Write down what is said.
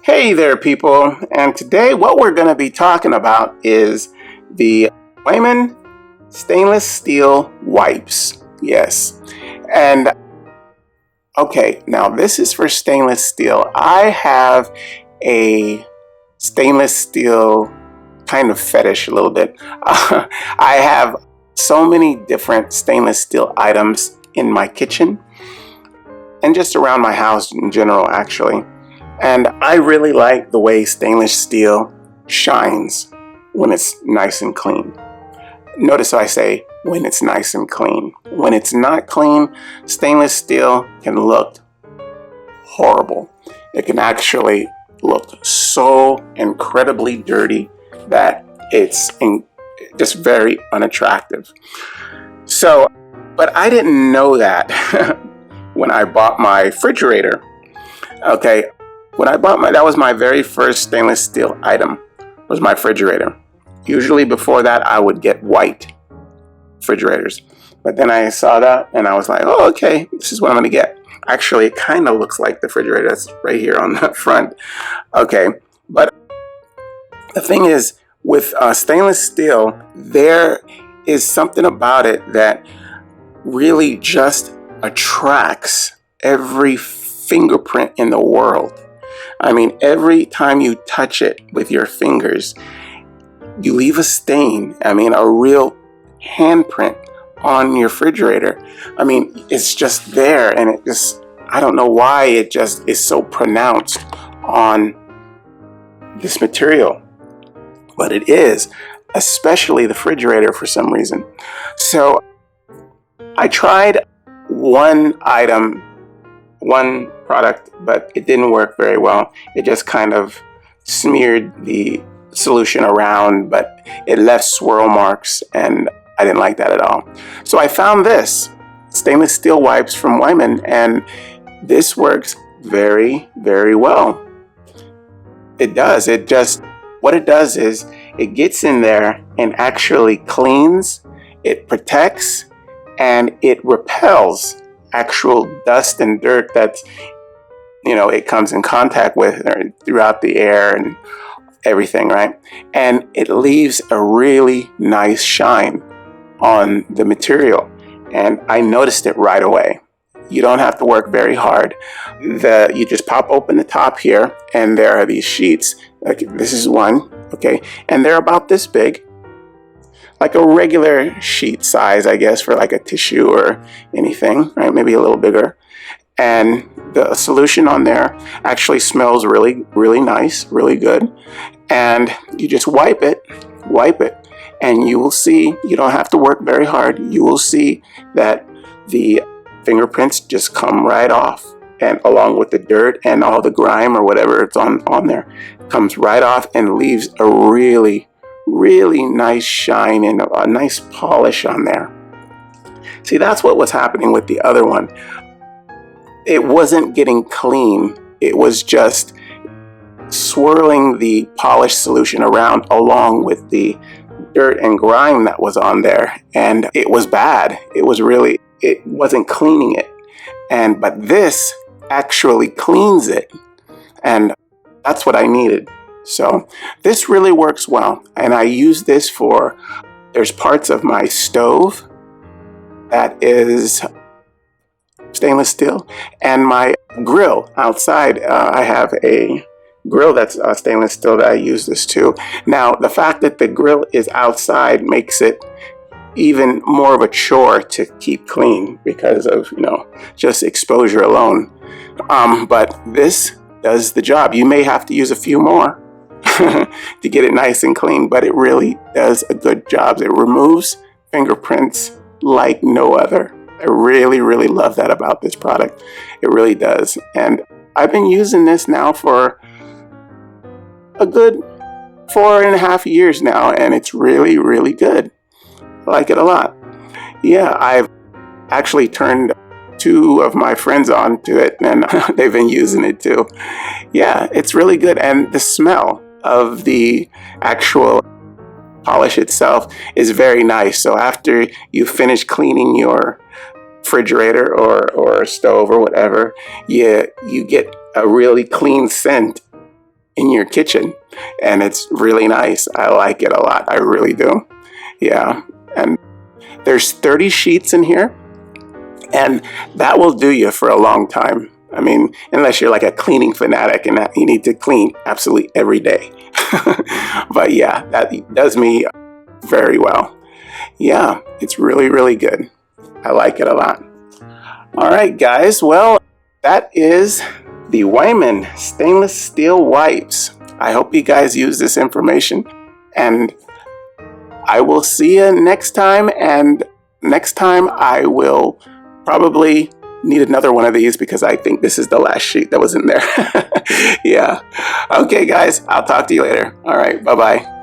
Hey there, people, and today what we're going to be talking about is the Weiman Stainless Steel Wipes. Yes, and okay, now this is for stainless steel. I have a stainless steel kind of fetish a little bit. I have so many different stainless steel items in my kitchen and just around my house in general, actually. And I really like the way stainless steel shines when it's nice and clean. Notice how I say when it's nice and clean. When it's not clean, stainless steel can look horrible. It can actually look so incredibly dirty that it's just very unattractive. So, but I didn't know that when I bought my refrigerator. Okay. When I bought that was my very first stainless steel item, was my refrigerator. Usually before that, I would get white refrigerators. But then I saw that and I was like, oh, okay, this is what I'm going to get. Actually, it kind of looks like the refrigerator that's right here on the front. Okay, but the thing is, with stainless steel, there is something about it that really just attracts every fingerprint in the world. I mean, every time you touch it with your fingers, you leave a stain. I mean, a real handprint on your refrigerator. I mean, it's just there, and it just, I don't know why it just is so pronounced on this material, but it is, especially the refrigerator for some reason. So I tried one product, but it didn't work very well. It just kind of smeared the solution around, but it left swirl marks, and I didn't like that at all. So I found this stainless steel wipes from Weiman, and this works very, very well. It does. What it does is it gets in there and actually cleans, it protects, and it repels actual dust and dirt that's, it comes in contact with throughout the air and everything, right? And it leaves a really nice shine on the material. And I noticed it right away. You don't have to work very hard. You just pop open the top here, and there are these sheets. Like this is one, okay? And they're about this big, like a regular sheet size, I guess, for like a tissue or anything, right? Maybe a little bigger. And the solution on there actually smells really, really nice, really good. And you just wipe it, and you will see, you don't have to work very hard. You will see that the fingerprints just come right off, and along with the dirt and all the grime or whatever it's on there, comes right off and leaves a really, really nice shine and a nice polish on there. See, that's what was happening with the other one. It wasn't getting clean. It was just swirling the polished solution around along with the dirt and grime that was on there. And it was bad. It wasn't cleaning it. But this actually cleans it. And that's what I needed. So this really works well. And I use this there's parts of my stove that is stainless steel, and my grill outside, I have a grill that's stainless steel that I use this too. Now, the fact that the grill is outside makes it even more of a chore to keep clean because of, just exposure alone. But this does the job. You may have to use a few more to get it nice and clean, but it really does a good job. It removes fingerprints like no other. I really, really love that about this product. It really does. And I've been using this now for a good 4.5 years now, and it's really, really good. I like it a lot. Yeah, I've actually turned 2 of my friends on to it, and they've been using it too. Yeah, it's really good. And the smell of the actual polish itself is very nice. So after you finish cleaning your refrigerator or stove or whatever, you get a really clean scent in your kitchen, and it's really nice. I like it a lot. I really do. Yeah, and there's 30 sheets in here, and that will do you for a long time. I mean, unless you're like a cleaning fanatic and that you need to clean absolutely every day. But yeah, that does me very well. Yeah, it's really, really good. I like it a lot. All right, guys. Well, that is the Weiman Stainless Steel Wipes. I hope you guys use this information, and I will see you next time. And next time I will probably need another one of these because I think this is the last sheet that was in there. Yeah. Okay, guys. I'll talk to you later. All right. Bye-bye.